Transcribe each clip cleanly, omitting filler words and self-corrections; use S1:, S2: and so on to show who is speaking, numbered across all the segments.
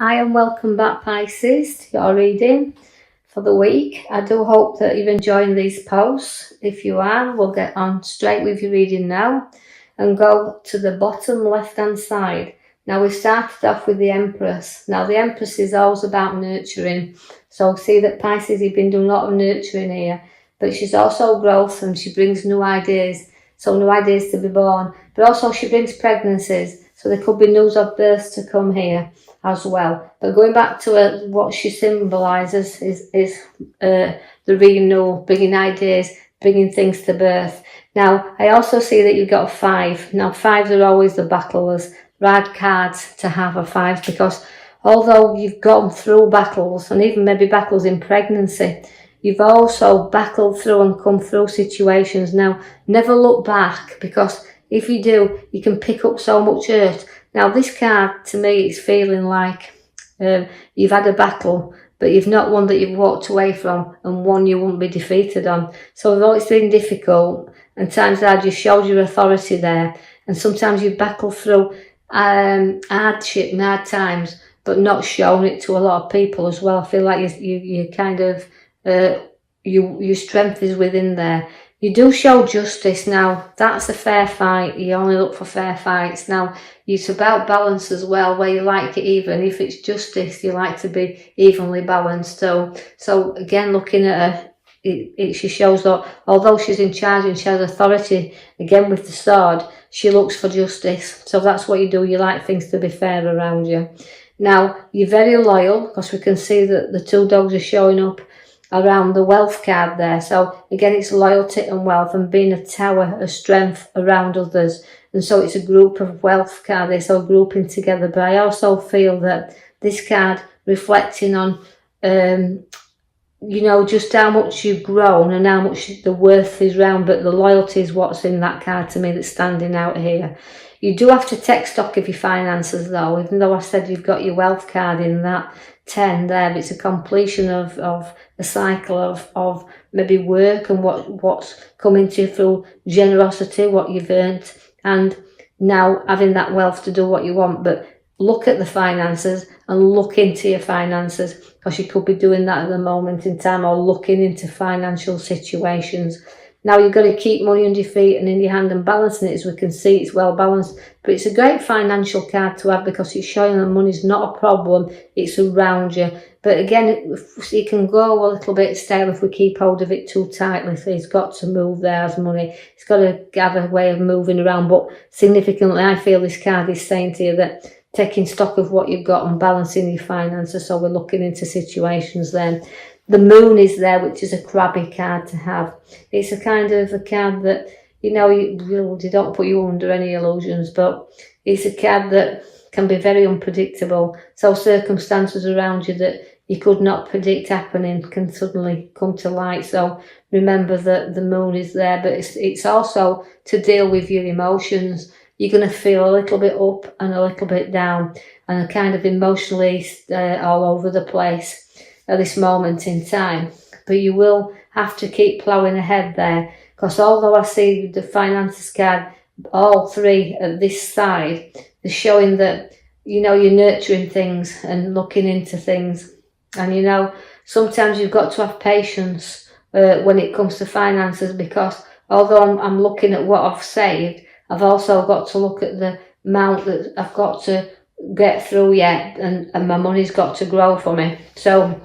S1: Hi and welcome back, Pisces, to your reading for the week. I do hope that you're enjoying these posts. If you are, we'll get on straight with your reading now and go to the bottom left hand side. Now, we started off with the Empress. Now, the Empress is always about nurturing. So see that Pisces, you've been doing a lot of nurturing here, but she's also growth and she brings new ideas. So new ideas to be born, but also she brings pregnancies. So there could be news of births to come here as well. But going back to what she symbolises is the renewal, bringing ideas, bringing things to birth. Now, I also see that you've got a 5. Now, 5s are always the battlers. Right cards to have a 5 because although you've gone through battles and even maybe battles in pregnancy, you've also battled through and come through situations. Now, never look back because if you do, you can pick up so much hurt. Now, this card, to me, is feeling like you've had a battle, but you've not one that you've walked away from and one you won't be defeated on. So although it's been difficult and times hard, you showed your authority there. And sometimes you battle through hardship and hard times, but not showing it to a lot of people as well. I feel like you kind of, your strength is within there. You do show justice. Now, that's a fair fight. You only look for fair fights. Now, it's about balance as well, where you like it even. If it's justice, you like to be evenly balanced. So again, looking at her, she shows that although she's in charge and she has authority, again with the sword, she looks for justice. So that's what you do. You like things to be fair around you. Now, you're very loyal because we can see that the 2 dogs are showing up around the wealth card there. So again, it's loyalty and wealth and being a tower of strength around others. And so it's a group of wealth card. They're so grouping together. But I also feel that this card reflecting on, just how much you've grown and how much the worth is round. But the loyalty is what's in that card to me that's standing out here. You do have to take stock of your finances though, even though I said you've got your wealth card in that 10 there. It's a completion of a cycle of maybe work and what's coming to you through generosity, what you've earned, and now having that wealth to do what you want. But look at the finances and look into your finances because you could be doing that at the moment in time or looking into financial situations. Now, you've got to keep money under your feet and in your hand and balancing it. As we can see, it's well balanced. But it's a great financial card to have because it's showing that money's not a problem. It's around you. But again, it can go a little bit stale if we keep hold of it too tightly. So it's got to move there as money. It's got to have a way of moving around. But significantly, I feel this card is saying to you that taking stock of what you've got and balancing your finances. So we're looking into situations then. The moon is there, which is a crabby card to have. It's a kind of a card that, you don't put you under any illusions, but it's a card that can be very unpredictable. So circumstances around you that you could not predict happening can suddenly come to light. So remember that the moon is there, but it's also to deal with your emotions. You're going to feel a little bit up and a little bit down and a kind of emotionally all over the place at this moment in time, but you will have to keep ploughing ahead there because although I see the finances card, all 3 at this side, they're showing that you're nurturing things and looking into things, and sometimes you've got to have patience when it comes to finances because although I'm looking at what I've saved, I've also got to look at the amount that I've got to get through yet, and my money's got to grow for me. So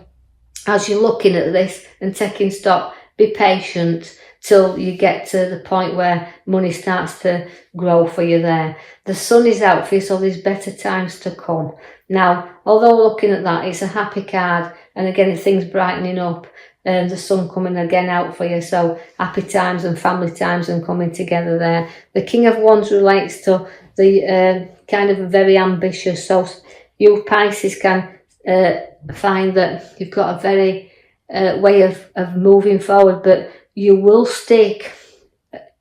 S1: as you're looking at this and taking stock, be patient till you get to the point where money starts to grow for you there. The sun is out for you, so there's better times to come. Now, although looking at that, it's a happy card, and again, things brightening up, and the sun coming again out for you. So happy times and family times and coming together there. The King of Wands relates to the kind of very ambitious. So you Pisces can find that you've got a very way of moving forward, but you will stick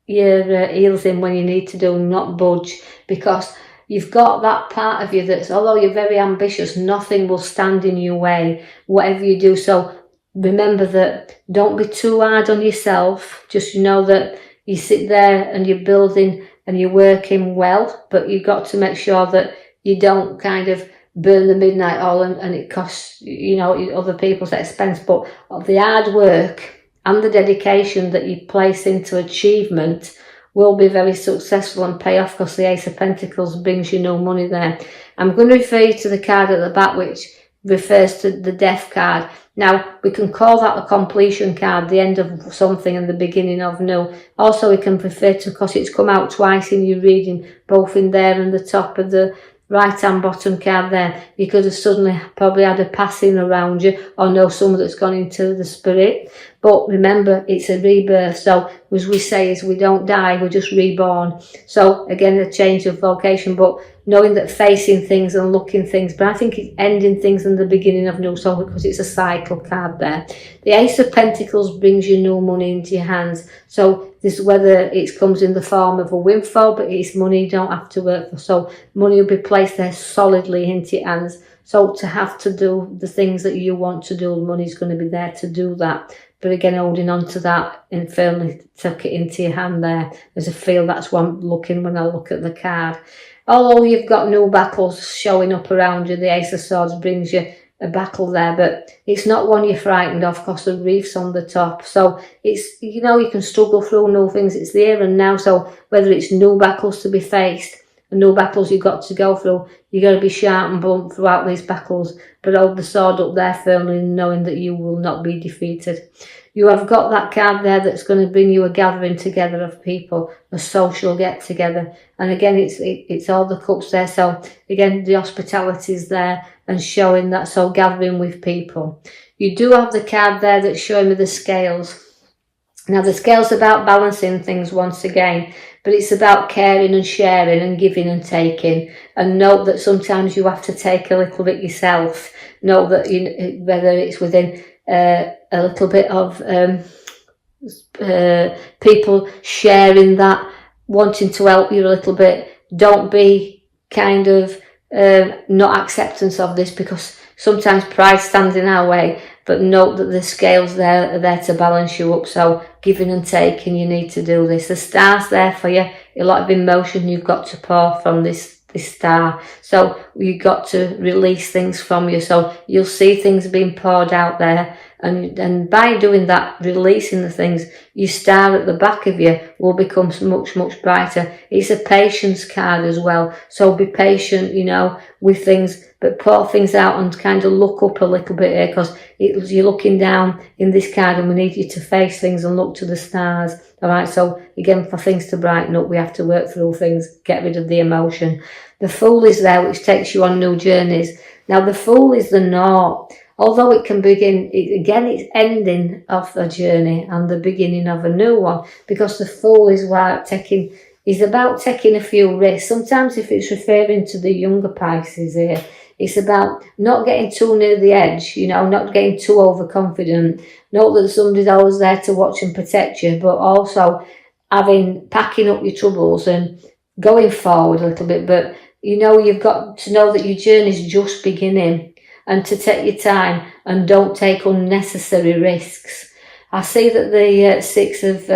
S1: your heels in when you need to do, not budge, because you've got that part of you that's, although you're very ambitious, nothing will stand in your way, whatever you do. So remember that don't be too hard on yourself. Just know that you sit there and you're building and you're working well, but you've got to make sure that you don't kind of burn the midnight oil and it costs, you know, other people's expense. But the hard work and the dedication that you place into achievement will be very successful and pay off, because the Ace of Pentacles brings you no money there. I'm going to refer you to the card at the back, which refers to the Death card. Now, we can call that a completion card, the end of something and the beginning of new. Also, we can refer to, because it's come out twice in your reading, both in there and the top of the right hand bottom card there. You could have suddenly probably had a passing around you, or know someone that's gone into the spirit. But remember, it's a rebirth. So as we say, is we don't die, we're just reborn. So again, a change of vocation, but knowing that facing things and looking things, but I think it's ending things and the beginning of new, so because it's a cycle card there. The Ace of Pentacles brings you new money into your hands. So this, whether it comes in the form of a windfall, but it's money you don't have to work for. So money will be placed there solidly into your hands. So to have to do the things that you want to do, money's going to be there to do that. But again, holding on to that and firmly tuck it into your hand there. As I feel that's what I'm looking when I look at the card. Although you've got new battles showing up around you, the Ace of Swords brings you a battle there, but it's not one you're frightened of, because the reef's on the top. So it's, you know, you can struggle through new things. It's the here and now. So whether it's new battles to be faced and new battles you've got to go through, you've got to be sharp and blunt throughout these battles, but hold the sword up there firmly, knowing that you will not be defeated. You have got that card there that's going to bring you a gathering together of people, a social get together. And again, it's all the cups there. So again, the hospitality is there and showing that, so gathering with people. You do have the card there that's showing me the scales. Now the scale's about balancing things once again, but it's about caring and sharing and giving and taking. And note that sometimes you have to take a little bit yourself. Note that whether it's within a little bit of people sharing that, wanting to help you a little bit. Don't be kind of not acceptance of this, because sometimes pride stands in our way. But note that the scales there are there to balance you up. So giving and taking, you need to do this. The star's there for you. A lot of emotion you've got to pour from this star. So you've got to release things from you. So you'll see things being poured out there. And by doing that, releasing the things, your star at the back of you will become much, much brighter. It's a patience card as well. So be patient, you know, with things, but pour things out and kind of look up a little bit here, because you're looking down in this card, and we need you to face things and look to the stars. All right. So again, for things to brighten up, we have to work through things, get rid of the emotion. The Fool is there, which takes you on new journeys. Now, the Fool is the naught. Although it can begin, again, it's ending of a journey and the beginning of a new one, because the Fool is about taking a few risks. Sometimes if it's referring to the younger Pisces here, it's about not getting too near the edge, you know, not getting too overconfident. Not that somebody's always there to watch and protect you, but also packing up your troubles and going forward a little bit. But, you know, you've got to know that your journey's just beginning, and to take your time and don't take unnecessary risks. I see that the Six of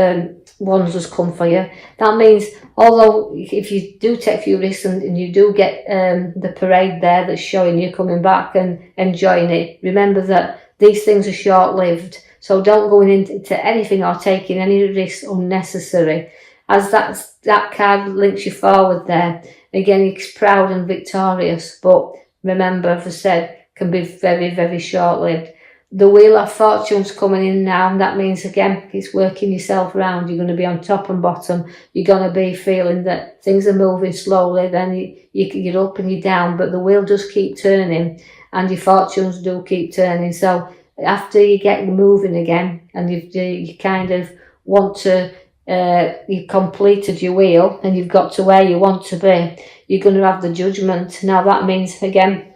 S1: Wands has come for you. That means, although if you do take a few risks and you do get the parade there that's showing you coming back and enjoying it, remember that these things are short-lived. So don't go into anything or taking any risks unnecessary. As that card links you forward there, again, it's proud and victorious. But remember, as I said, can be very, very short-lived. The Wheel of Fortune's coming in now, and that means, again, it's working yourself around. You're going to be on top and bottom. You're going to be feeling that things are moving slowly, then you're up and you're down, but the wheel does keep turning, and your fortunes do keep turning. So after you get moving again, and you kind of want to, you've completed your wheel, and you've got to where you want to be, you're going to have the Judgment. Now that means, again,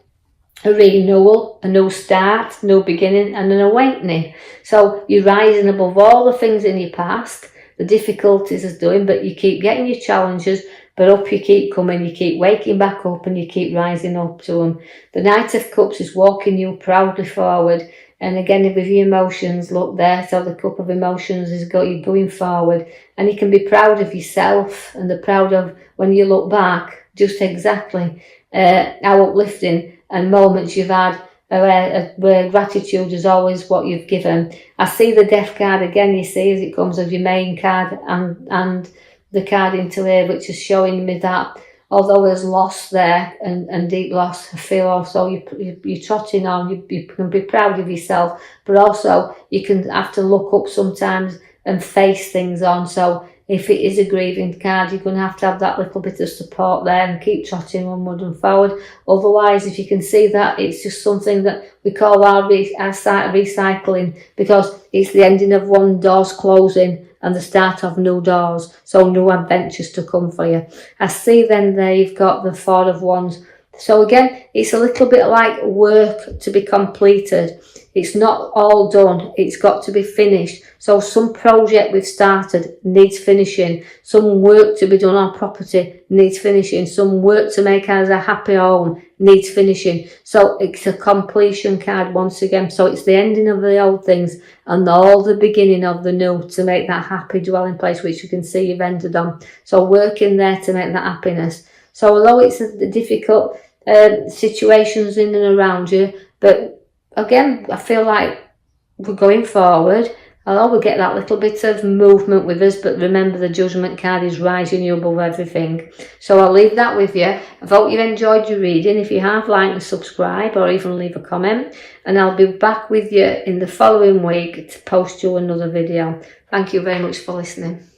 S1: a renewal, a new start, new beginning, and an awakening. So you're rising above all the things in your past, the difficulties is doing, but you keep getting your challenges, but up you keep coming, you keep waking back up, and you keep rising up to them. The Knight of Cups is walking you proudly forward, and again, with your emotions, look there, so the cup of emotions has got you going forward, and you can be proud of yourself, and the proud of when you look back, just exactly how uplifting and moments you've had where gratitude is always what you've given. I see the death card again, you see, as it comes as your main card, and the card into here, which is showing me that although there's loss there and deep loss, I feel also you're trotting on, you can be proud of yourself, but also you can have to look up sometimes and face things on. So if it is a grieving card, you're going to have that little bit of support there and keep trotting onward and forward. Otherwise, if you can see that, it's just something that we call our site of recycling, because it's the ending of one door's closing and the start of new doors, so new adventures to come for you. I see then there you've got the Four of Wands. So again, it's a little bit like work to be completed. It's not all done, it's got to be finished. So some project we've started needs finishing. Some work to be done on property needs finishing. Some work to make us a happy home needs finishing. So it's a completion card once again. So it's the ending of the old things and all the beginning of the new to make that happy dwelling place, which you can see you've ended on. So working there to make that happiness. So although it's a difficult situations in and around you, but again, I feel like we're going forward. Although we get that little bit of movement with us, but remember the Judgment card is rising you above everything. So I'll leave that with you. I hope you've enjoyed your reading. If you have, like and subscribe, or even leave a comment. And I'll be back with you in the following week to post you another video. Thank you very much for listening.